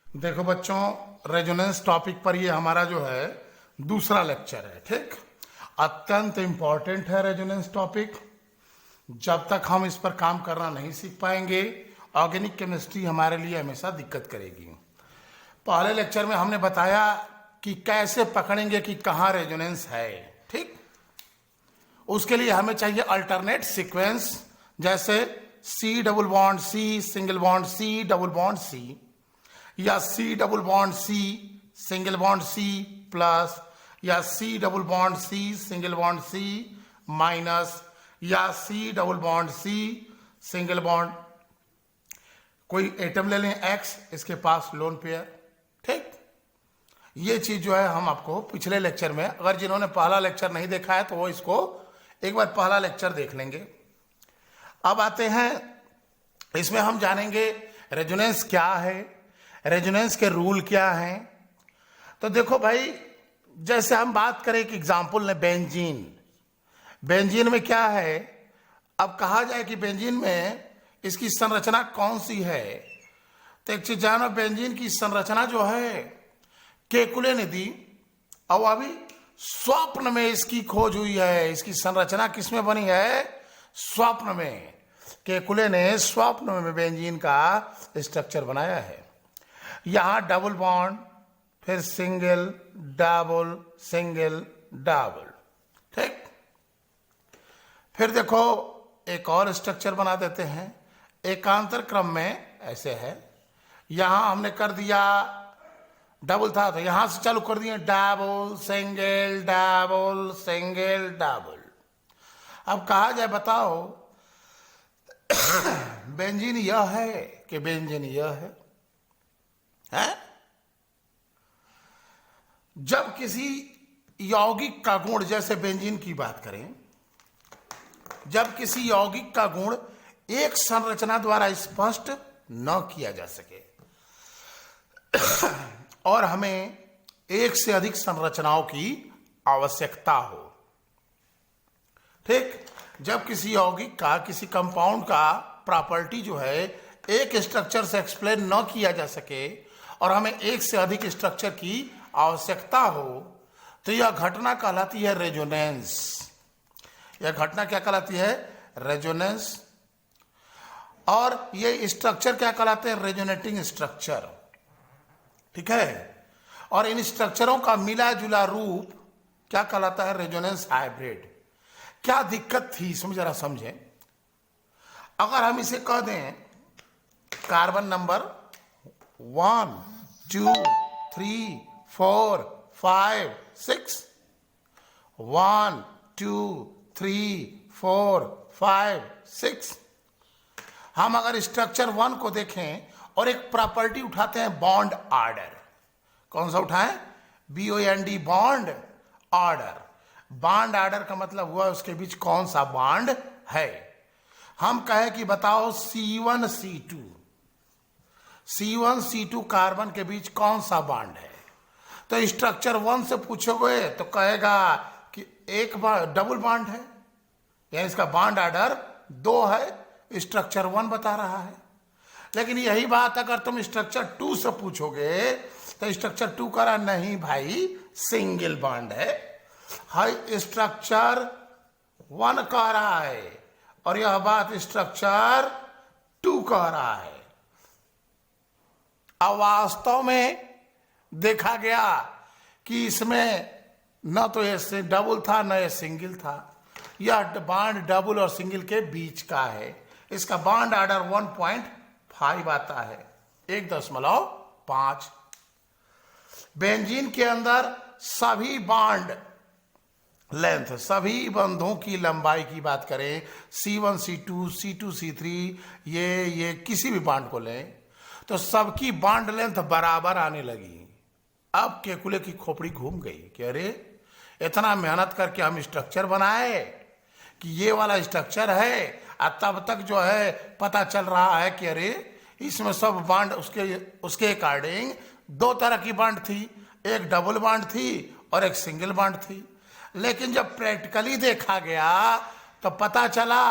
देखो बच्चों, resonance topic पर ये हमारा जो है दूसरा लेक्चर है। ठीक, अत्यंत इंपॉर्टेंट है रेजोनेंस टॉपिक। जब तक हम इस पर काम करना नहीं सीख पाएंगे, ऑर्गेनिक केमिस्ट्री हमारे लिए हमेशा दिक्कत करेगी। पहले लेक्चर में हमने बताया कि कैसे पकड़ेंगे कि कहाँ रेजोनेंस है। ठीक, उसके लिए हमें चाहिए अल्टरनेट सीक्वेंस, जैसे C double bond C single bond C double bond C, या C double bond C single bond C plus, या C double bond C single bond C minus, या C double bond C single bond, कोई atom ले लें X, इसके पास lone pair. ठीक, ये चीज जो है हम आपको पिछले लेक्चर में, अगर जिन्होंने पहला लेक्चर नहीं देखा है तो वो इसको एक बार पहला लेक्चर देख लेंगे। अब आते हैं, इसमें हम जानेंगे रेजोनेंस क्या है, रेजोनेंस के रूल क्या हैं। तो देखो भाई, जैसे हम बात करें कि एग्जाम्पल ने बेंजीन, बेंजीन में क्या है, अब कहा जाए कि बेंजीन में इसकी संरचना कौन सी है, तो एक चीज जानो, बेंजीन की संरचना जो है केकुले ने दी, और अभी स्वप्न में इसकी खोज हुई है। इसकी संरचना किसमें बनी है? स्वप्न में। केकुले ने स्वप्न में बेंजीन का स्ट्रक्चर बनाया है। यहां डबल बॉन्ड, फिर सिंगल डबल सिंगल डबल। ठीक, फिर देखो एक और स्ट्रक्चर बना देते हैं एकांतर क्रम में, ऐसे है। यहां हमने कर दिया डबल था तो यहां से चालू कर दिए double single double single double. अब कहा जाए, बताओ बेंजीन यह है कि बेंजीन यह है? जब किसी यौगिक का गुण, जैसे बेंजीन की बात करें, जब किसी यौगिक का गुण एक संरचना द्वारा स्पष्ट न किया जा सके और हमें एक से अधिक संरचनाओं की आवश्यकता हो। ठीक, जब किसी यौगिक का, किसी कंपाउंड का प्रॉपर्टी जो है एक स्ट्रक्चर से एक्सप्लेन न किया जा सके और हमें एक से अधिक स्ट्रक्चर की आवश्यकता हो, तो यह घटना कहलाती है रेजोनेंस। यह घटना क्या कहलाती है? रेजोनेंस। और ये स्ट्रक्चर क्या कहलाते हैं? Resonating structure. ठीक है, और इन स्ट्रक्चरों का मिला जुला रूप क्या कहलाता है? Resonance hybrid. क्या दिक्कत थी इसमें, जरा समझें। अगर हम इसे कह दें कार्बन नंबर 1 2 3 4 5 6, 1 2 3 4 5 6, हम अगर स्ट्रक्चर 1 को देखें और एक प्रॉपर्टी उठाते हैं बॉन्ड ऑर्डर, कौन सा उठाएं? BOND, bond order. Bond order का मतलब हुआ उसके बीच कौन सा बॉन्ड है। हम कहें कि बताओ C1 C2, C1 C2 carbon के बीच कौन सा बॉन्ड है, तो स्ट्रक्चर 1 से पूछोगे तो कहेगा कि एक डबल बॉन्ड है, यानी इसका बॉन्ड ऑर्डर 2 है, स्ट्रक्चर 1 बता रहा है। लेकिन यही बात अगर तुम स्ट्रक्चर 2 से पूछोगे तो स्ट्रक्चर 2 कह रहा नहीं भाई, सिंगल बॉन्ड है। हाई स्ट्रक्चर 1 कह रहा है और यह बात स्ट्रक्चर 2 कह रहा है। अब वास्तव में देखा गया कि इसमें न तो ये डबल था न ये सिंगल था, यह बॉन्ड डबल और सिंगल के बीच का है। इसका बॉन्ड ऑर्डर 1.5 आता है, 1.5। बेंजीन के अंदर सभी बॉन्ड लेंथ, सभी बंधों की लंबाई की बात करें, C1 C2 C2 C3, ये किसी भी बॉन्ड को लें तो सबकी बॉन्ड लेंथ बराबर आने लगी। अब केकुले की खोपड़ी घूम गई कि अरे इतना मेहनत करके हम स्ट्रक्चर बनाए कि ये वाला स्ट्रक्चर है, और तब तक जो है पता चल रहा है कि अरे इसमें सब बॉन्ड उसके अकॉर्डिंग 2 तरह की बॉन्ड थी, एक डबल बॉन्ड थी और एक सिंगल बॉन्ड थी। लेकिन जब प्रैक्टिकली देखा गया तो पता चला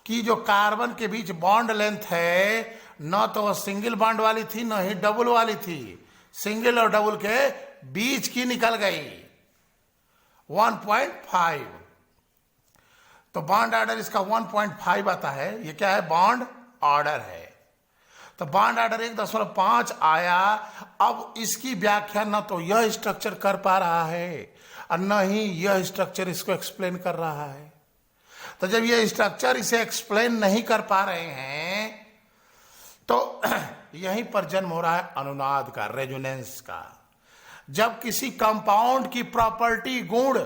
कि जो कार्बन के बीच बॉन्ड लेंथ है न तो वो सिंगल बॉन्ड वाली थी न ही डबल वाली थी, सिंगल और डबल के बीच की निकल गई 1.5। तो बॉन्ड ऑर्डर इसका 1.5 आता है। ये क्या है? बॉन्ड ऑर्डर है। तो बॉन्ड ऑर्डर 1.5 आया। अब इसकी व्याख्या न तो यह स्ट्रक्चर कर पा रहा है और न ही यह स्ट्रक्चर इसको एक्सप्लेन कर रहा है। तो जब यह स्ट्रक्चर इसे एक्सप्लेन नहीं कर पा रहे हैं तो यहीं पर जन्म हो रहा है अनुनाद का, रेजोनेंस का। जब किसी कंपाउंड की प्रॉपर्टी, गुण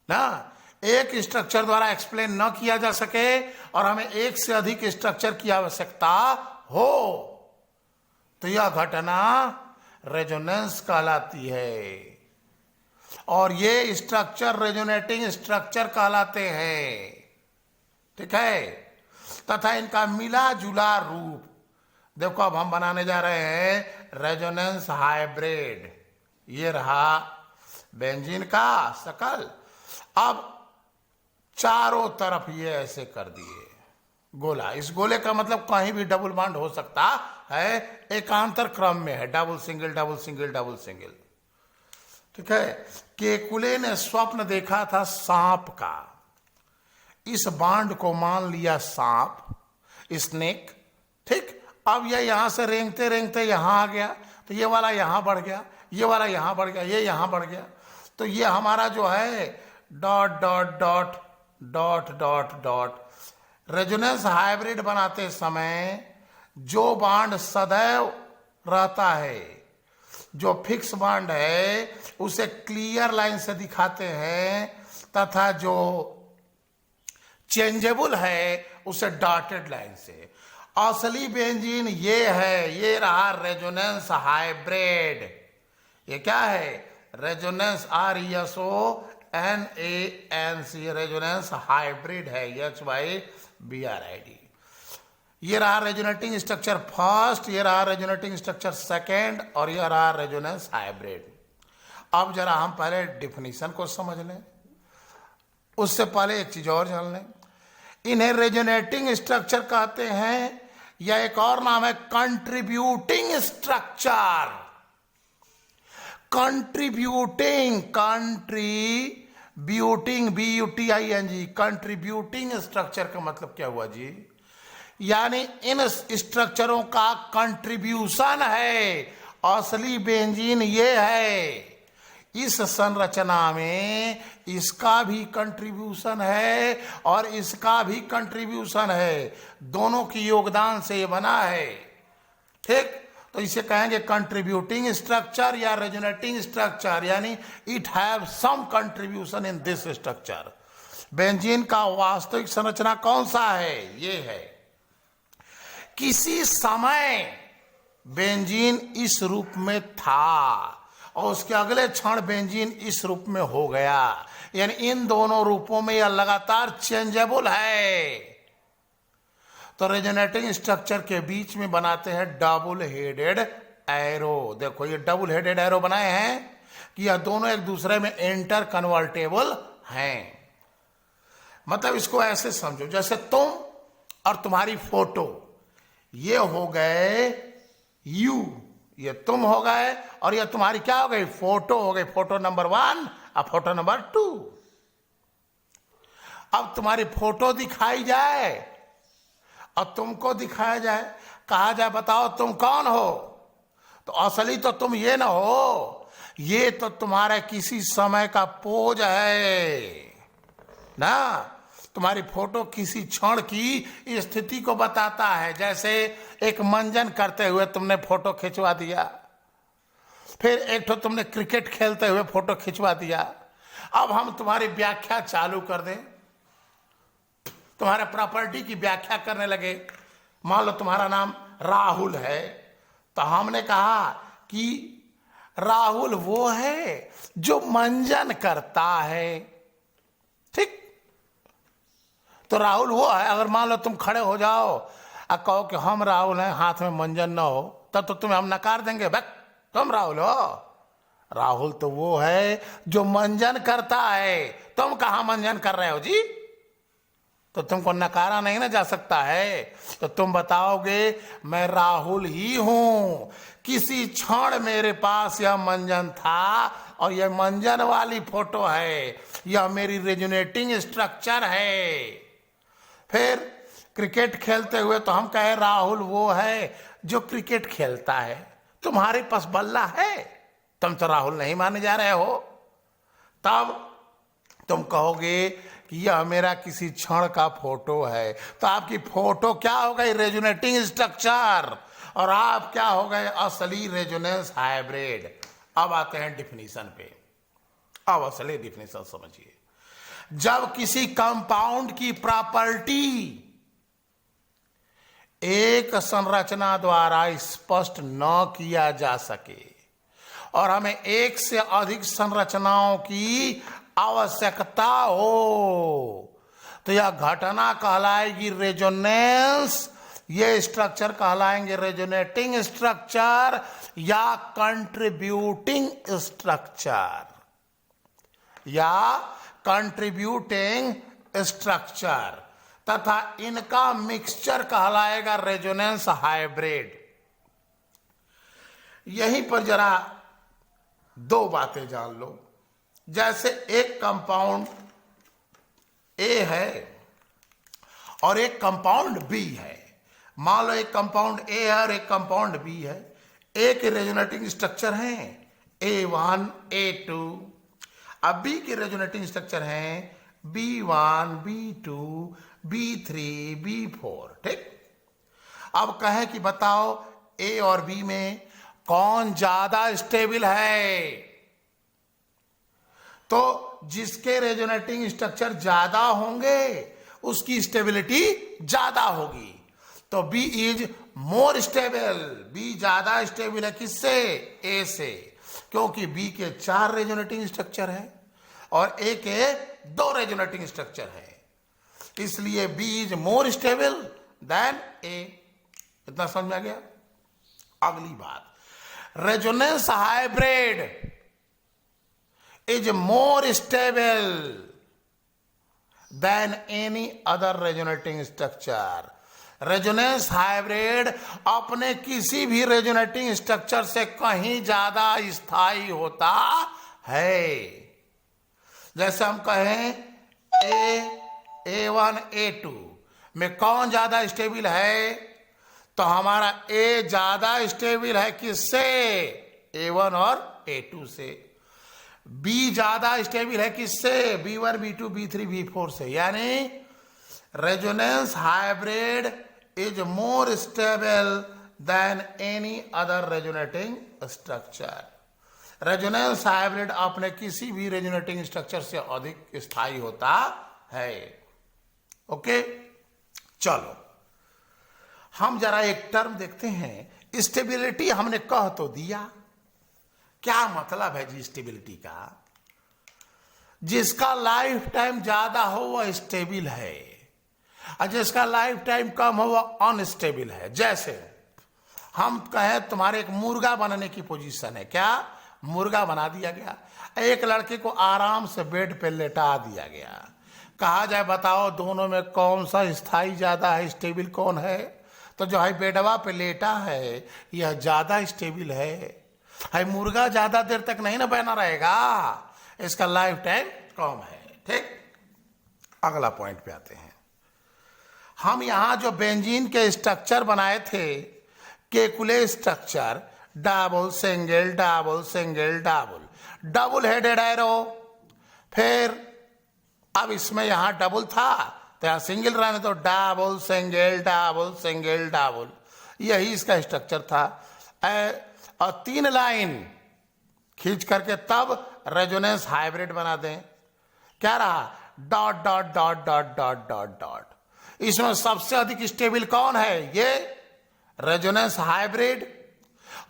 ना एक स्ट्रक्चर द्वारा एक्सप्लेन न किया जा सके और हमें एक से अधिक स्ट्रक्चर की आवश्यकता हो तो यह घटना रेजोनेंस कहलाती है। और ये स्ट्रक्चर रेजोनेटिंग स्ट्रक्चर कहलाते हैं। ठीक है। तथा इनका मिला जुला रूप देखो, अब हम बनाने जा रहे हैं रेजोनेंस हाइब्रिड। ये रहा बेंजीन का शकल। अब चारों तरफ ये ऐसे कर दिए गोला। इस गोले का मतलब कहीं भी डबल बॉन्ड हो सकता है, एकांतर क्रम में है, double single double single double single. ठीक है। केकुले ने स्वप्न देखा था सांप का। इस बॉन्ड को मान लिया सांप, स्नेक। ठीक। अब ये यहां से रेंगते रेंगते यहां आ गया तो ये वाला यहां बढ़ गया, ये वाला यहां बढ़ गया, ये यहां बढ़ गया। तो ये हमारा जो है dot dot dot dot dot dot. Resonance hybrid बनाते समय जो बॉन्ड सदैव रहता है, जो फिक्स बॉन्ड है, उसे क्लियर लाइन से दिखाते हैं तथा जो चेंजेबल है उसे डॉटेड लाइन से। असली बेंजीन ये है, ये रहा रेजोनेंस हाइब्रिड। ये क्या है? रेजोनेंस RESONANC, रेजोनेंस हाइब्रिड है, HYBRID। ये रहा रेजोनेटिंग स्ट्रक्चर फर्स्ट, ये रहा रेजोनेटिंग स्ट्रक्चर सेकेंड और ये रहा रेजोनेंस हाइब्रिड। अब जरा हम पहले डिफिनीशन को समझ लें, उससे पहले एक चीज और जान लें। इन्हें रेजोनेटिंग स्ट्रक्चर कहते हैं या एक और नाम है contributing structure. Contributing, BUTING, contributing structure का मतलब क्या हुआ जी? यानी इन स्ट्रक्चरों का कंट्रीब्यूशन है। असली बेंजीन ये है। इस संरचना में इसका भी कंट्रीब्यूशन है और इसका भी कंट्रीब्यूशन है, दोनों की योगदान से ये बना है। ठीक। तो इसे कहेंगे कंट्रीब्यूटिंग स्ट्रक्चर या रेजोनेटिंग स्ट्रक्चर, यानी it have some contribution in this structure. Benzene का वास्तविक संरचना कौन सा है? ये है। किसी समय बेंजीन इस रूप में था और उसके अगले क्षण बेंजीन इस रूप में हो गया, यानी इन दोनों रूपों में यह लगातार चेंजेबल है। तो रेजोनेटिंग स्ट्रक्चर के बीच में बनाते हैं डबल हेडेड एरो। देखो ये डबल हेडेड एरो बनाए हैं कि यह दोनों एक दूसरे में इंटर कन्वर्टेबल हैं। मतलब इसको ऐसे समझो जैसे तुम और तुम्हारी फोटो, ये हो गए यू, ये तुम हो गए और ये तुम्हारी क्या हो गई? फोटो हो गई। फोटो नंबर 1 और फोटो नंबर 2। अब तुम्हारी फोटो दिखाई जाए और तुमको दिखाया जाए, कहा जाए बताओ तुम कौन हो, तो असली तो तुम ये ना हो, ये तो तुम्हारे किसी समय का पोज है ना। तुम्हारी फोटो किसी क्षण की स्थिति को बताता है। जैसे एक मंजन करते हुए तुमने फोटो खिंचवा दिया, फिर एक तो तुमने क्रिकेट खेलते हुए फोटो खिंचवा दिया। अब हम तुम्हारी व्याख्या चालू कर दें, तुम्हारे प्रॉपर्टी की व्याख्या करने लगे। मान लो तुम्हारा नाम राहुल है, तो हमने कहा कि राहुल वो है जो मंजन करता है। ठीक। तो राहुल वो है। अगर मान लो तुम खड़े हो जाओ और कहो कि हम राहुल हैं, हाथ में मंजन ना हो, तब तो तुम्हें हम नकार देंगे, बस तुम राहुल हो। राहुल तो वो है जो मंजन करता है। तुम कहां मंजन कर रहे हो जी? तो तुमको नकारा नहीं ना जा सकता है। तो तुम बताओगे मैं राहुल ही हूं, किसी क्षण मेरे पास यह मंजन था और यह मंजन वाली फोटो है, यह मेरी रेजोनेटिंग स्ट्रक्चर है। फिर क्रिकेट खेलते हुए तो हम कहे राहुल वो है जो क्रिकेट खेलता है। तुम्हारे पास बल्ला है, तुम तो राहुल नहीं माने जा रहे हो। तब तुम कहोगे कि यह मेरा किसी क्षण का फोटो है, तो आपकी फोटो क्या हो गई? Resonating structure. और आप क्या हो गए? असली रेजोनेंस हाइब्रिड। अब आते हैं डिफिनीशन पे। अब असली डिफिनीशन समझिए। जब किसी कंपाउंड की प्रॉपर्टी एक संरचना द्वारा स्पष्ट न किया जा सके और हमें एक से अधिक संरचनाओं की आवश्यकता हो, तो यह घटना कहलाएगी रेजोनेंस, ये स्ट्रक्चर कहलाएंगे रेजोनेटिंग स्ट्रक्चर या कंट्रीब्यूटिंग स्ट्रक्चर या कंट्रीब्यूटिंग स्ट्रक्चर, तथा इनका मिक्सचर कहलाएगा रेजोनेंस हाइब्रिड। यहीं पर जरा दो बातें जान लो। जैसे एक कंपाउंड ए है और एक कंपाउंड बी है। मान लो एक कंपाउंड ए है और एक कंपाउंड बी है। ए के रेजोनेटिंग स्ट्रक्चर हैं A1 A2, अब बी के रेजोनेटिंग स्ट्रक्चर हैं B1 B2 B3 B4। ठीक, अब कहें कि बताओ ए और बी में कौन ज्यादा स्टेबल है? तो जिसके रेजोनेटिंग स्ट्रक्चर ज्यादा होंगे उसकी स्टेबिलिटी ज्यादा होगी। तो B is more stable, B ज्यादा स्टेबल है किससे? ए से, क्योंकि बी के 4 रेजोनेटिंग स्ट्रक्चर है और ए के 2 रेजोनेटिंग स्ट्रक्चर है, इसलिए B is more stable than A. इतना समझ में आ गया? अगली बात, resonance hybrid is more stable than any other resonating structure। Resonance hybrid अपने किसी भी रेजोनेटिंग स्ट्रक्चर से कहीं ज्यादा स्थायी होता है। जैसे हम कहें A1 A2 में कौन ज्यादा स्टेबल है? तो हमारा ए ज्यादा स्टेबल है किससे? A1 और A2 से। बी ज्यादा स्टेबल है किससे? B1 B2 B3 B4 से। यानी resonance hybrid is more stable then any other resonating structure. Resonance hybrid अपने किसी भी रेजोनेटिंग स्ट्रक्चर से अधिक स्थायी होता है। ओके, चलो हम जरा एक टर्म देखते हैं। स्टेबिलिटी हमने कह तो दिया, क्या मतलब है जी स्टेबिलिटी का? जिसका लाइफ टाइम ज्यादा हो वह स्टेबल है और जिसका लाइफ टाइम कम हो वह अनस्टेबल है। जैसे हम कहें तुम्हारे एक मुर्गा बनने की पोजीशन है, क्या मुर्गा बना दिया गया, एक लड़के को आराम से बेड पे लेटा दिया गया, कहा जाए बताओ दोनों में कौन सा स्थायी ज्यादा है, स्टेबल कौन है? तो जो है बेडवा पे लेटा है यह ज्यादा स्टेबल है मुर्गा ज्यादा देर तक नहीं ना बना रहेगा, इसका लाइफ टाइम कम है। ठीक, अगला पॉइंट पे आते हैं। हम यहां जो बेंजीन के स्ट्रक्चर बनाए थे, Kekule structure, double single double single double, double headed arrow, फिर अब इसमें यहां डबल था तो यहां सिंगल रहने तो double single double single double, यही इसका स्ट्रक्चर था। और 3 लाइन खींच करके तब रेजोनेंस हाइब्रिड बना दें। क्या रहा? Dot dot dot dot dot dot dot. इसमें सबसे अधिक स्टेबल कौन है? ये रेजोनेंस हाइब्रिड।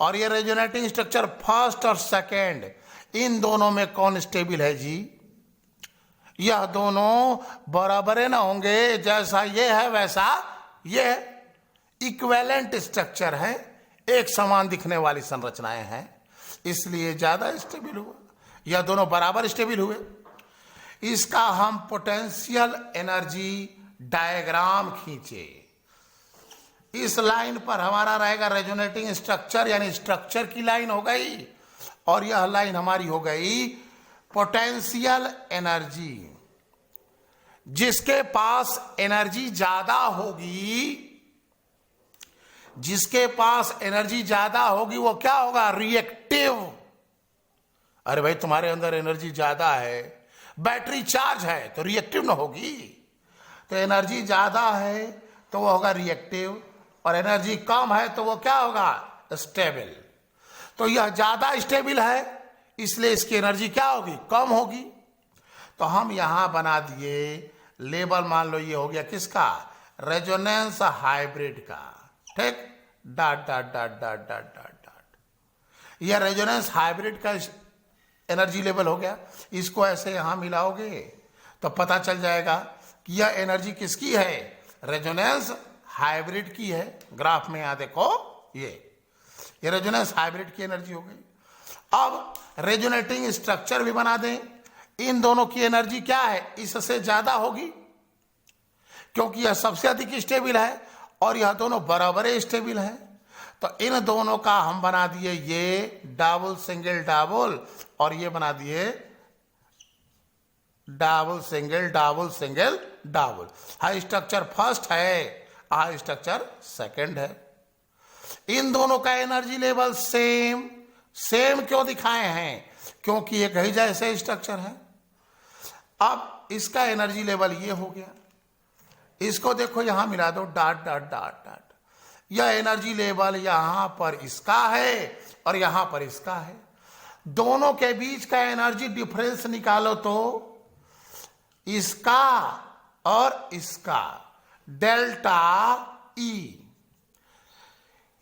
और ये रेजोनेटिंग स्ट्रक्चर फर्स्ट और सेकेंड, इन दोनों में कौन स्टेबल है जी? यह दोनों बराबर ना होंगे, जैसा ये है वैसा ये इक्विवेलेंट स्ट्रक्चर है, एक समान दिखने वाली संरचनाएं हैं, इसलिए ज्यादा स्टेबल हुआ। यह दोनों बराबर स्टेबल हुए। इसका हम पोटेंशियल एनर्जी डायग्राम खींचे। इस लाइन पर हमारा रहेगा रेजोनेटिंग स्ट्रक्चर, यानी स्ट्रक्चर की लाइन हो गई, और यह लाइन हमारी हो गई पोटेंशियल एनर्जी। जिसके पास एनर्जी ज्यादा होगी, जिसके पास एनर्जी ज्यादा होगी वो क्या होगा? रिएक्टिव। अरे भाई तुम्हारे अंदर एनर्जी ज्यादा है, बैटरी चार्ज है तो रिएक्टिव ना होगी। तो एनर्जी ज्यादा है तो वो होगा रिएक्टिव, और एनर्जी कम है तो वो क्या होगा? स्टेबल। तो यह ज्यादा स्टेबल है, इसलिए इसकी एनर्जी क्या होगी? कम होगी। तो हम यहां बना दिए लेबल, मान लो ये हो गया किसका? रेजोनेंस हाइब्रिड का। ठीक, dot dot dot dot dot dot dot. यह रेजोनेंस हाइब्रिड का एनर्जी लेवल हो गया। इसको ऐसे यहां मिलाओगे तो पता चल जाएगा कि यह एनर्जी किसकी है? रेजोनेंस हाइब्रिड की है। ग्राफ में यहां देखो, ये रेजोनेंस हाइब्रिड की एनर्जी हो गई। अब रेजोनेटिंग स्ट्रक्चर भी बना दें। इन दोनों की एनर्जी क्या है? इससे ज्यादा होगी, क्योंकि यह सबसे अधिक स्टेबल है और यह दोनों बराबर स्टेबल है। तो इन दोनों का हम बना दिए ये डबल सिंगल डबल, और ये बना दिए double single double single double. High structure first है, हाई स्ट्रक्चर सेकंड है। इन दोनों का एनर्जी लेवल सेम। सेम क्यों दिखाए हैं? क्योंकि एक ही जैसे स्ट्रक्चर है। अब इसका एनर्जी लेवल ये हो गया। इसको देखो यहां मिला दो, डॉट डॉट डॉट डॉट। यह एनर्जी लेवल यहां पर इसका है और यहां पर इसका है। दोनों के बीच का एनर्जी डिफरेंस निकालो तो इसका और इसका, डेल्टा ई।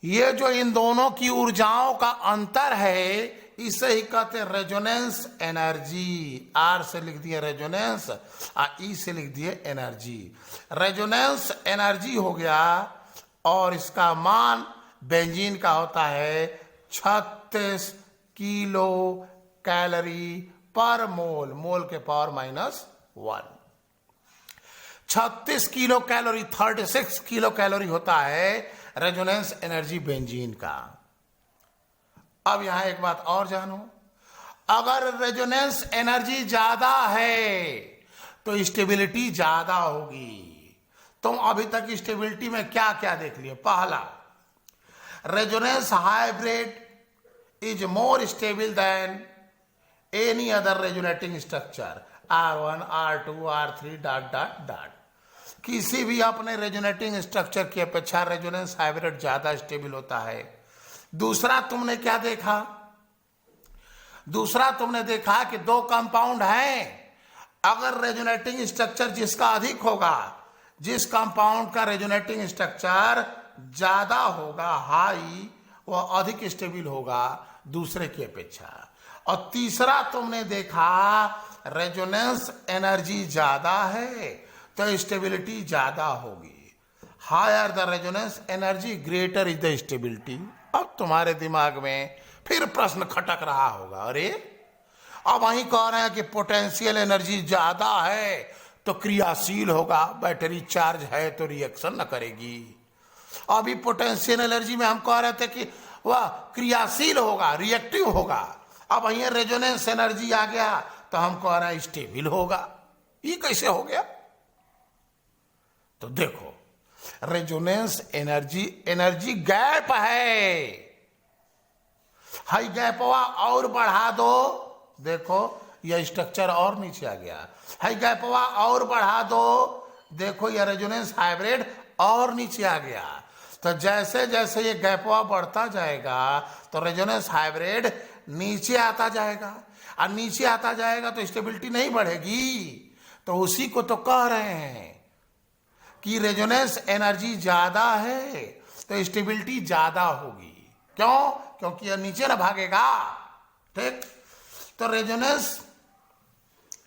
ये जो इन दोनों की ऊर्जाओं का अंतर है, इसे ही कहते हैं रेजोनेंस एनर्जी। आर से लिख दिए रेजोनेंस, और ई से लिख दिए एनर्जी। रेजोनेंस एनर्जी हो गया, और इसका मान बेंजीन का होता है 36 किलो कैलोरी पर मोल, मोल के power -1। 36 kilo calorie, 36 kilo calorie होता है रेजोनेंस एनर्जी बेंजीन का। अब यहां एक बात और जानो, अगर रेजोनेंस एनर्जी ज्यादा है तो स्टेबिलिटी ज्यादा होगी। तुम अभी तक स्टेबिलिटी में क्या क्या देख लिए? पहला, resonance hybrid is more stable then any other resonating structure, R1, R2, R3 dot dot dot. किसी भी अपने रेजोनेटिंग स्ट्रक्चर की अपेक्षा रेजोनेंस हाइब्रिड ज्यादा स्टेबल होता है। दूसरा तुमने क्या देखा? दूसरा तुमने देखा कि दो कंपाउंड हैं, अगर रेजोनेटिंग स्ट्रक्चर जिसका अधिक होगा, जिस कंपाउंड का रेजोनेटिंग स्ट्रक्चर ज्यादा होगा, हाई, वह अधिक स्टेबल होगा दूसरे की अपेक्षा। और तीसरा तुमने देखा रेजोनेंस एनर्जी ज्यादा है तो स्टेबिलिटी ज्यादा होगी। Higher the resonance energy greater is the stability. अब तुम्हारे दिमाग में फिर प्रश्न खटक रहा होगा, अरे अब वही कह रहे हैं कि पोटेंशियल एनर्जी ज्यादा है तो क्रियाशील होगा, बैटरी चार्ज है तो रिएक्शन न करेगी। अभी पोटेंशियल एनर्जी में हम कह रहे थे कि वह क्रियाशील होगा, रिएक्टिव होगा। अब वही रेजोनेंस एनर्जी आ गया तो हम कह रहे हैं स्टेबल होगा। ये कैसे हो गया? तो देखो, रेजोनेंस एनर्जी, एनर्जी गैप है। हाई गैपवा और बढ़ा दो, देखो यह स्ट्रक्चर और नीचे आ गया। हाई गैपवा और बढ़ा दो, देखो यह रेजोनेंस हाइब्रिड और नीचे आ गया। तो जैसे जैसे ये गैपवा बढ़ता जाएगा तो रेजोनेंस हाइब्रिड नीचे आता जाएगा, और नीचे आता जाएगा तो स्टेबिलिटी नहीं बढ़ेगी। तो उसी को तो कह रहे हैं कि रेजोनेंस एनर्जी ज्यादा है तो स्टेबिलिटी ज्यादा होगी। क्यों? क्योंकि यह नीचे ना भागेगा। ठीक, तो रेजोनेंस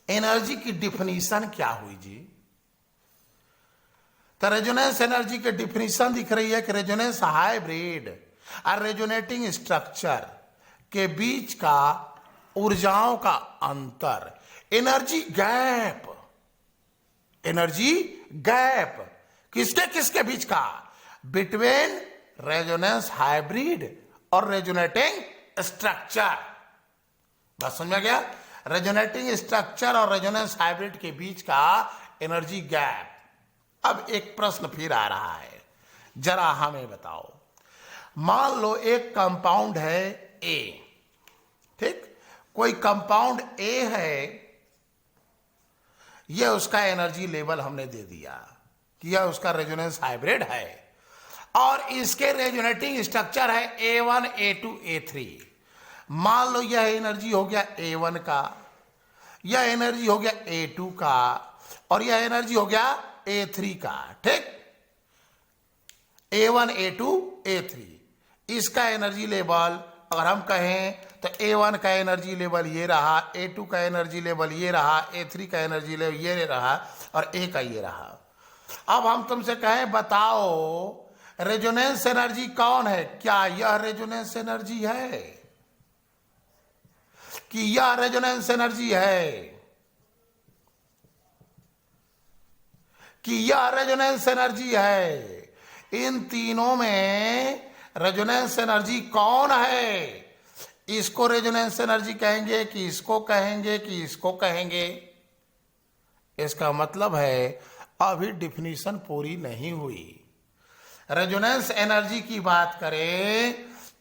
एनर्जी की डिफिनीशन क्या हुई जी? तो रेजोनेंस एनर्जी की डिफिनीशन दिख रही है कि रेजोनेंस हाइब्रिड और रेजोनेटिंग स्ट्रक्चर के बीच का ऊर्जाओं का अंतर, एनर्जी गैप, एनर्जी गैप, किसके किसके बीच का, बिटवीन रेजोनेंस हाइब्रिड और रेजोनेटिंग स्ट्रक्चर। बात समझ में गया? रेजोनेटिंग स्ट्रक्चर और रेजोनेंस हाइब्रिड के बीच का एनर्जी गैप। अब एक प्रश्न फिर आ रहा है, जरा हमें बताओ। मान लो एक कंपाउंड है ए, ठीक, कोई कंपाउंड ए है, यह उसका एनर्जी लेवल हमने दे दिया कि यह उसका रेजोनेंस हाइब्रिड है और इसके रेजोनेटिंग स्ट्रक्चर है A1 A2 A3। मान लो यह एनर्जी हो गया A1 का, यह एनर्जी हो गया A2 का और यह एनर्जी हो गया A3 का, ठीक, A1 A2 A3। इसका एनर्जी लेवल अगर हम कहें तो A1 का एनर्जी लेवल ये रहा, A2 का एनर्जी लेवल ये रहा, A3 का एनर्जी लेवल ये रहा और A का ये रहा। अब हम तुमसे कहें बताओ रेजोनेंस एनर्जी कौन है? क्या यह रेजोनेंस एनर्जी है कि यह रेजोनेंस एनर्जी है कि यह रेजोनेंस एनर्जी है? इन तीनों में रेजोनेंस एनर्जी कौन है? इसको रेजोनेंस एनर्जी कहेंगे कि इसको कहेंगे कि इसको कहेंगे? इसका मतलब है अभी डिफिनीशन पूरी नहीं हुई। रेजोनेंस एनर्जी की बात करें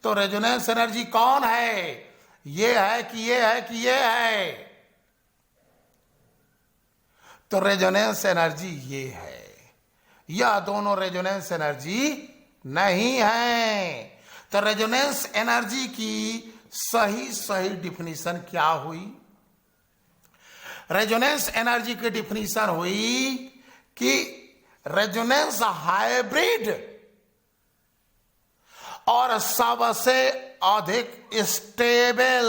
तो रेजोनेंस एनर्जी कौन है? ये है कि ये है कि ये है? तो रेजोनेंस एनर्जी ये है। यह दोनों रेजोनेंस एनर्जी नहीं है। तो रेजोनेंस एनर्जी की सही डिफिनीशन क्या हुई? रेजोनेंस एनर्जी की डिफिनीशन हुई कि रेजोनेंस हाइब्रिड और सबसे अधिक स्टेबल,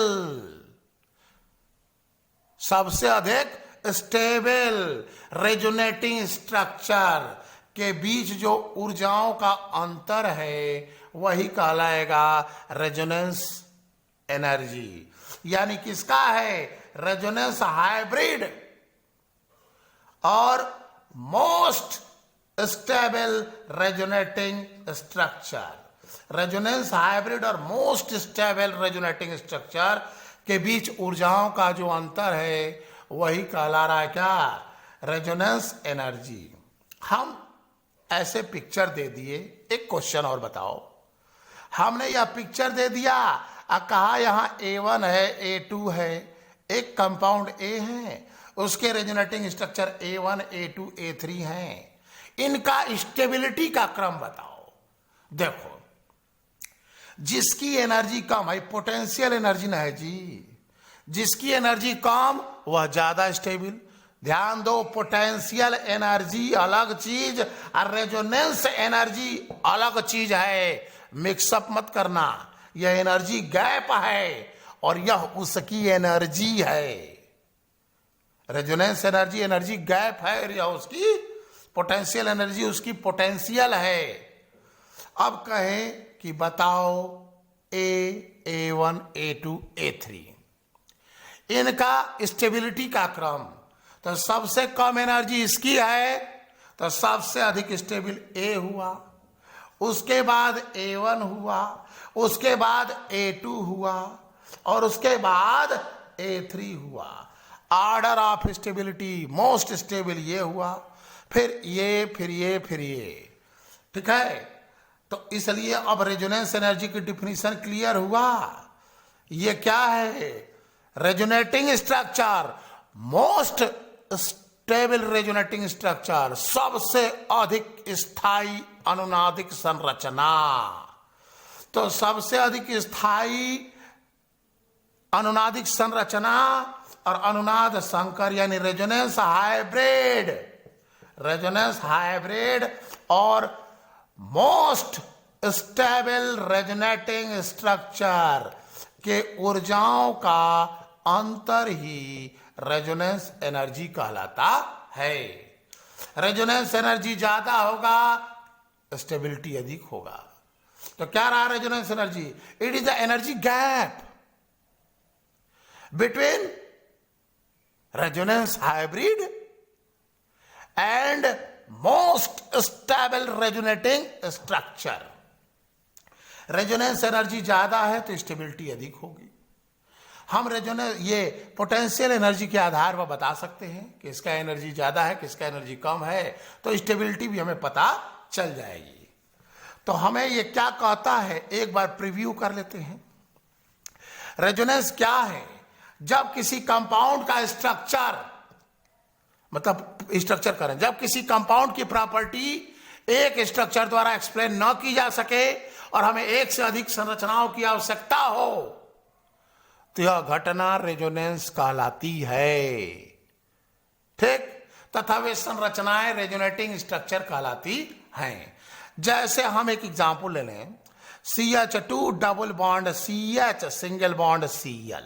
सबसे अधिक स्टेबल रेजोनेटिंग स्ट्रक्चर के बीच जो ऊर्जाओं का अंतर है वही कहलाएगा रेजोनेंस एनर्जी। यानी किसका है? रेजोनेंस हाइब्रिड और most stable resonating structure. Resonance hybrid और मोस्ट स्टेबल रेजोनेटिंग स्ट्रक्चर के बीच ऊर्जाओं का जो अंतर है वही कहला रहा है क्या? Resonance energy. हम ऐसे पिक्चर दे दिए, एक क्वेश्चन और बताओ। हमने यह पिक्चर दे दिया, कहा यहां A1 है, A2 है, एक कंपाउंड A है, उसके resonating structure A1 A2 A3 हैं। इनका स्टेबिलिटी का क्रम बताओ। देखो, जिसकी एनर्जी कम है, पोटेंशियल एनर्जी ना है जी, जिसकी एनर्जी कम वह ज्यादा स्टेबल। ध्यान दो, पोटेंशियल एनर्जी अलग चीज और रेजोनेंस एनर्जी अलग चीज है, मिक्सअप मत करना। यह एनर्जी गैप है और यह उसकी एनर्जी है। रेजोनेंस एनर्जी एनर्जी गैप है और यह उसकी पोटेंशियल एनर्जी उसकी पोटेंशियल है। अब कहें कि बताओ A1 A2 A3 इनका स्टेबिलिटी का क्रम, तो सबसे कम एनर्जी इसकी है तो सबसे अधिक स्टेबल A हुआ, उसके बाद A1 हुआ, उसके बाद A2 हुआ और उसके बाद A3 हुआ। Order of stability most stable ये हुआ, फिर ये, फिर ये, फिर ये, ठीक है। तो इसलिए अब रेजोनेंस एनर्जी की डिफिनीशन क्लियर हुआ। ये क्या है? Resonating structure, most stable resonating structure, सबसे अधिक स्थायी अनुनादिक संरचना। तो सबसे अधिक स्थायी अनुनादिक संरचना और अनुनाद संकर यानी रेजोनेंस हाइब्रिड, रेजोनेंस हाइब्रिड और मोस्ट स्टेबल रेजोनेटिंग स्ट्रक्चर के ऊर्जाओं का अंतर ही रेजोनेंस एनर्जी कहलाता है। रेजोनेंस एनर्जी ज्यादा होगा, स्टेबिलिटी अधिक होगा। तो क्या रहा resonance energy? It is the energy gap between resonance hybrid and most stable resonating structure. Resonance energy ज्यादा है तो स्टेबिलिटी अधिक होगी। हम रेजोनेंस ये पोटेंशियल एनर्जी के आधार पर बता सकते हैं कि इसका एनर्जी ज्यादा है, किसका एनर्जी कम है, तो स्टेबिलिटी भी हमें पता चल जाएगी। तो हमें ये क्या कहता है, एक बार प्रीव्यू कर लेते हैं। रेजोनेंस क्या है? जब किसी कंपाउंड का स्ट्रक्चर, मतलब स्ट्रक्चर करें, जब किसी कंपाउंड की प्रॉपर्टी एक स्ट्रक्चर द्वारा एक्सप्लेन न की जा सके और हमें एक से अधिक संरचनाओं की आवश्यकता हो, तो यह घटना रेजोनेंस कहलाती है। ठीक, तथा वे संरचनाएं रेजोनेटिंग स्ट्रक्चर कहलाती हैं। जैसे हम एक एग्जांपल ले लें, CH2 double bond CH single bond Cl।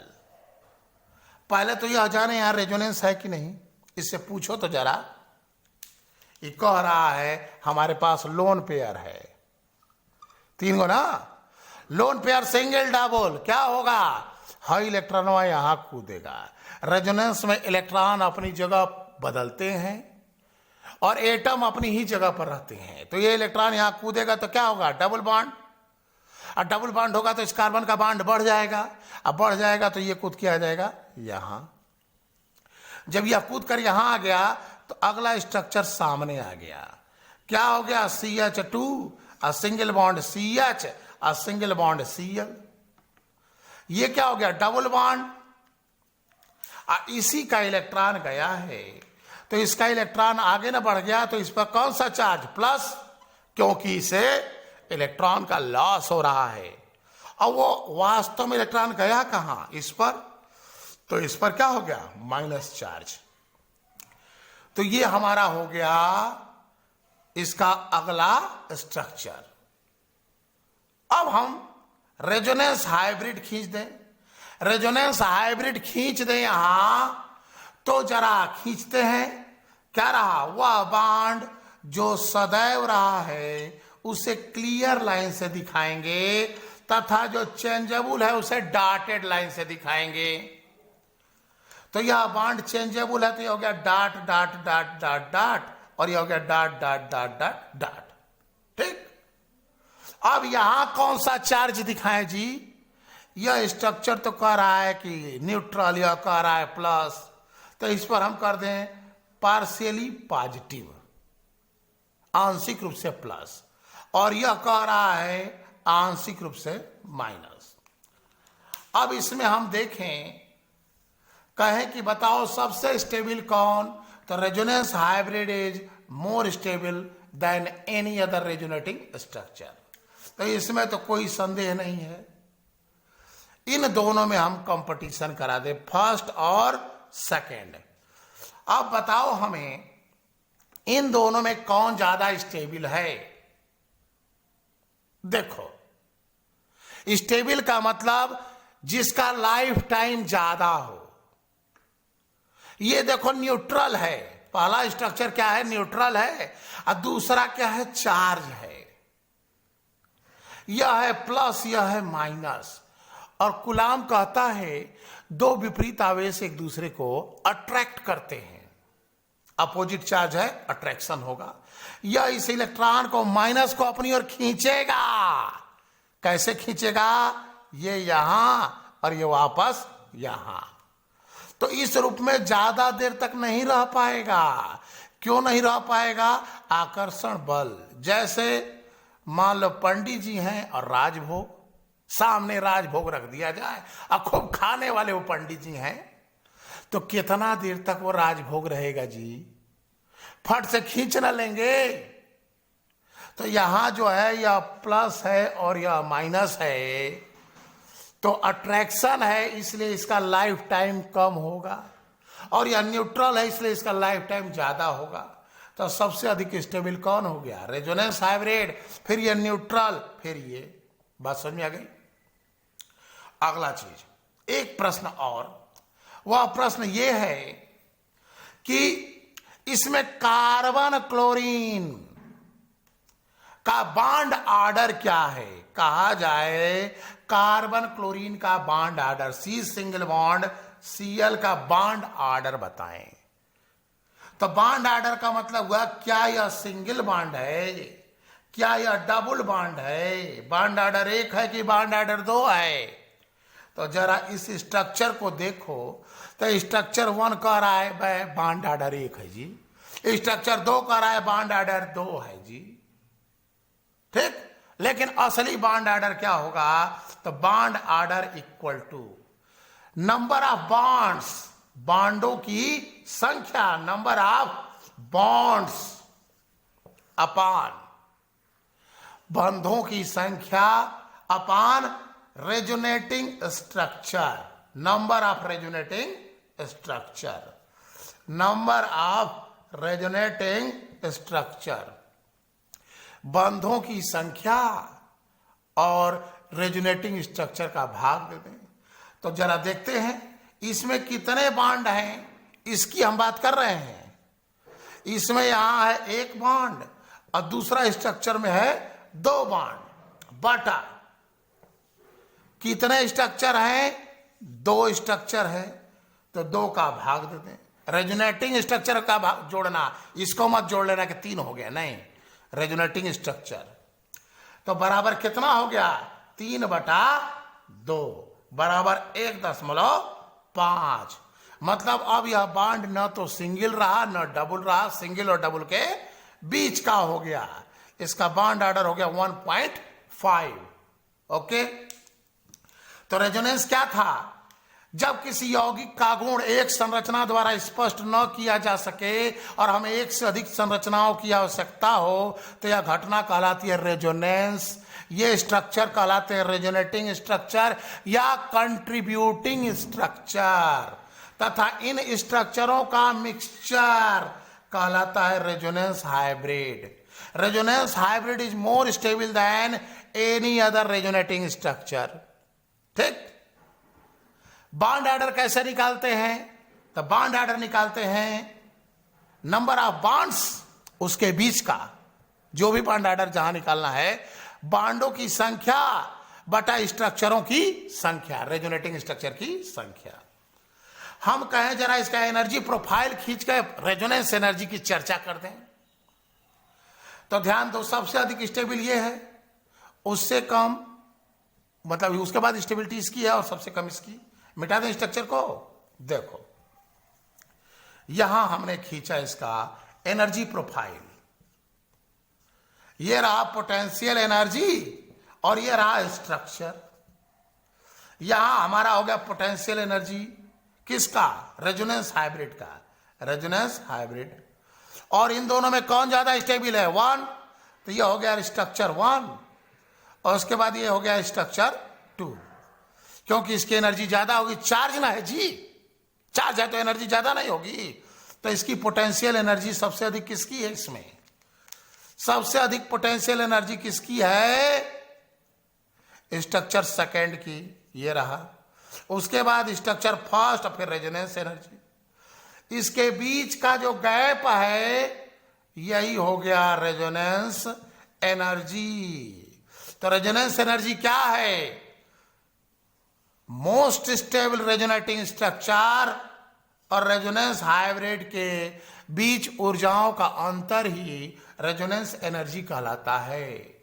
पहले तो यह जाने यहां रेजोनेंस है कि नहीं, इससे पूछो तो जरा। ये कह रहा है हमारे पास लोन पेयर है, 3 गो ना, लोन पेयर सिंगल डबल, क्या होगा, हाई इलेक्ट्रॉन यहां कूदेगा। रेजोनेंस में इलेक्ट्रॉन अपनी जगह बदलते हैं और एटम अपनी ही जगह पर रहते हैं। तो ये इलेक्ट्रॉन यहां कूदेगा तो क्या होगा, डबल बॉन्ड। और डबल बॉन्ड होगा तो इस कार्बन का बॉन्ड बढ़ जाएगा। अब बढ़ जाएगा तो ये कूद के आ जाएगा यहां। जब यह कूद कर यहां आ गया तो अगला स्ट्रक्चर सामने आ गया। क्या हो गया, CH2 a single bond CH a single bond Cl। ये क्या हो गया, डबल बॉन्ड। इसी का इलेक्ट्रॉन गया है तो इसका इलेक्ट्रॉन आगे ना बढ़ गया तो इस पर कौन सा चार्ज, प्लस, क्योंकि इसे इलेक्ट्रॉन का लॉस हो रहा है। अब वो वास्तव में इलेक्ट्रॉन गया कहां, इस पर, तो इस पर क्या हो गया, माइनस चार्ज। तो ये हमारा हो गया इसका अगला स्ट्रक्चर। अब हम रेजोनेंस हाइब्रिड खींच दें, रेजोनेंस हाइब्रिड खींच दें यहां, तो जरा खींचते हैं। क्या रहा, वह बॉन्ड जो सदैव रहा है उसे क्लियर लाइन से दिखाएंगे तथा जो चेंजेबल है उसे डॉटेड लाइन से दिखाएंगे। तो यह बॉन्ड चेंजेबल है तो यह हो गया dot dot dot dot dot और यह हो गया dot dot dot dot dot. ठीक, अब यहां कौन सा चार्ज दिखाएं जी, यह स्ट्रक्चर तो कह रहा है कि न्यूट्रल, यह कह रहा है प्लस, तो इस पर हम कर दें पार्शियली पॉजिटिव, आंशिक रूप से प्लस, और यह कह रहा है आंशिक रूप से माइनस। अब इसमें हम देखें, कहें कि बताओ सबसे स्टेबल कौन, तो resonance hybrid is more stable then any other resonating structure. तो इसमें तो कोई संदेह नहीं है। इन दोनों में हम कंपटीशन करा दे, फर्स्ट और सेकेंड। अब बताओ हमें इन दोनों में कौन ज्यादा स्टेबल है। देखो, स्टेबल का मतलब जिसका लाइफ टाइम ज्यादा हो। ये देखो न्यूट्रल है, पहला स्ट्रक्चर क्या है, न्यूट्रल है, और दूसरा क्या है, चार्ज है। यह है प्लस, यह है माइनस। और कूलाम कहता है दो विपरीत आवेश एक दूसरे को अट्रैक्ट करते हैं, अपोजिट चार्ज है, अट्रैक्शन होगा। यह इस इलेक्ट्रॉन को, माइनस को अपनी ओर खींचेगा। कैसे खींचेगा, ये यहां और ये वापस यहां। तो इस रूप में ज्यादा देर तक नहीं रह पाएगा। क्यों नहीं रह पाएगा, आकर्षण बल। जैसे मान लो पंडित जी हैं और राजभोग, सामने राजभोग रख दिया जाए और खूब खाने वाले वो पंडित जी हैं, तो कितना देर तक वो राजभोग रहेगा जी, फट से खींच ना लेंगे। तो यहां जो है यह प्लस है और यह माइनस है, तो अट्रैक्शन है इसलिए इसका लाइफ टाइम कम होगा, और यह न्यूट्रल है इसलिए इसका लाइफ टाइम ज्यादा होगा। तो सबसे अधिक स्टेबल कौन हो गया, रेजोनेंस हाइब्रिड, फिर ये न्यूट्रल, फिर ये। बात समझ में आ गई। अगला चीज, एक प्रश्न और, वह प्रश्न ये है कि इसमें कार्बन क्लोरीन का बॉन्ड ऑर्डर क्या है। कहा जाए कार्बन क्लोरीन का bond order, C single bond Cl का बॉन्ड ऑर्डर बताएं। तो बॉन्ड ऑर्डर का मतलब हुआ क्या यह सिंगल बॉन्ड है, क्या यह डबल बॉन्ड है, बॉन्ड ऑर्डर 1 है कि बॉन्ड ऑर्डर 2 है। तो जरा इस स्ट्रक्चर को देखो, तो स्ट्रक्चर 1 कह रहा है बॉन्ड ऑर्डर 1 है जी, स्ट्रक्चर 2 कह रहा है बॉन्ड ऑर्डर 2 है जी, ठीक। लेकिन असली बॉन्ड ऑर्डर क्या होगा, तो bond order equal to number of bonds, बॉन्डों की संख्या, नंबर ऑफ बॉन्ड्स अपान बंधों की संख्या upon resonating structure, number of resonating structure, number of resonating structure, बंधों की संख्या और रेजोनेटिंग स्ट्रक्चर का भाग दे दें। तो जरा देखते हैं इसमें कितने बॉन्ड हैं, इसकी हम बात कर रहे हैं। इसमें यहां है 1 बॉन्ड और दूसरा स्ट्रक्चर में है 2 बॉन्ड, बटा कितने स्ट्रक्चर हैं, 2 स्ट्रक्चर है, तो 2 का भाग दे दें। रेजोनेटिंग स्ट्रक्चर का भाग जोड़ना, इसको मत जोड़ लेना कि 3 हो गया, नहीं, रेजोनेटिंग स्ट्रक्चर तो बराबर कितना हो गया, 3/2 बराबर 1.5। मतलब अब यह बॉन्ड न तो सिंगल रहा न डबल रहा, सिंगल और डबल के बीच का हो गया। इसका बॉन्ड ऑर्डर हो गया 1.5। ओके, तो रेजोनेंस क्या था, जब किसी यौगिक का गुण एक संरचना द्वारा स्पष्ट न किया जा सके और हमें एक से अधिक संरचनाओं की आवश्यकता हो, तो यह घटना कहलाती है रेजोनेंस। ये स्ट्रक्चर कहलाते हैं रेजोनेटिंग स्ट्रक्चर या कंट्रीब्यूटिंग स्ट्रक्चर, तथा इन स्ट्रक्चरों का मिक्सचर कहलाता है resonance hybrid. Resonance hybrid is more stable then any other resonating structure. ठीक, बॉन्ड ऑर्डर कैसे निकालते हैं, तो बॉन्ड ऑर्डर निकालते हैं नंबर ऑफ बॉन्ड्स, उसके बीच का जो भी बॉन्ड ऑर्डर जहां निकालना है, बॉन्डों की संख्या बटा स्ट्रक्चरों की संख्या, रेजोनेटिंग स्ट्रक्चर की संख्या। हम कहें जरा इसका एनर्जी प्रोफाइल खींच के रेजोनेंस एनर्जी की चर्चा कर दें, तो ध्यान दो, सबसे अधिक स्टेबल ये है, उससे कम मतलब उसके बाद स्टेबिलिटी इसकी है और सबसे कम इसकी। मिटा दें स्ट्रक्चर को, देखो यहां हमने खींचा इसका एनर्जी प्रोफाइल, ये रहा पोटेंशियल एनर्जी और ये रहा स्ट्रक्चर। यहां हमारा हो गया पोटेंशियल एनर्जी किसका, रेजोनेंस हाइब्रिड का, रेजोनेंस हाइब्रिड। और इन दोनों में कौन ज्यादा स्टेबल है, 1, तो ये हो गया स्ट्रक्चर 1 और उसके बाद ये हो गया स्ट्रक्चर 2, क्योंकि इसकी एनर्जी ज्यादा होगी, चार्ज ना है जी, चार्ज है तो एनर्जी ज्यादा नहीं होगी। तो इसकी पोटेंशियल एनर्जी सबसे अधिक किसकी है, इसमें सबसे अधिक पोटेंशियल एनर्जी किसकी है, स्ट्रक्चर सेकंड की, ये रहा। उसके बाद स्ट्रक्चर फर्स्ट, फिर रेजोनेंस एनर्जी। इसके बीच का जो गैप है यही हो गया रेजोनेंस एनर्जी। तो रेजोनेंस एनर्जी क्या है, मोस्ट स्टेबल रेजोनेटिंग स्ट्रक्चर और रेजोनेंस हाइब्रिड के बीच ऊर्जाओं का अंतर ही रेजोनेंस एनर्जी कहलाता है।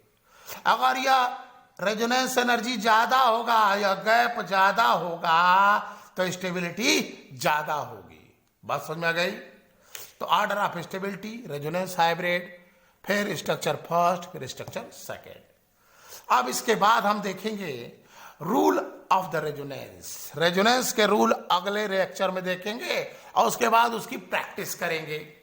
अगर यह रेजोनेंस एनर्जी ज्यादा होगा या गैप ज्यादा होगा तो स्टेबिलिटी ज्यादा होगी। बात समझ में आ गई। तो order of stability resonance hybrid, फिर स्ट्रक्चर फर्स्ट, फिर स्ट्रक्चर सेकेंड। अब इसके बाद हम देखेंगे rule of the resonance. Resonance के रूल अगले लेक्चर में देखेंगे और उसके बाद उसकी प्रैक्टिस करेंगे।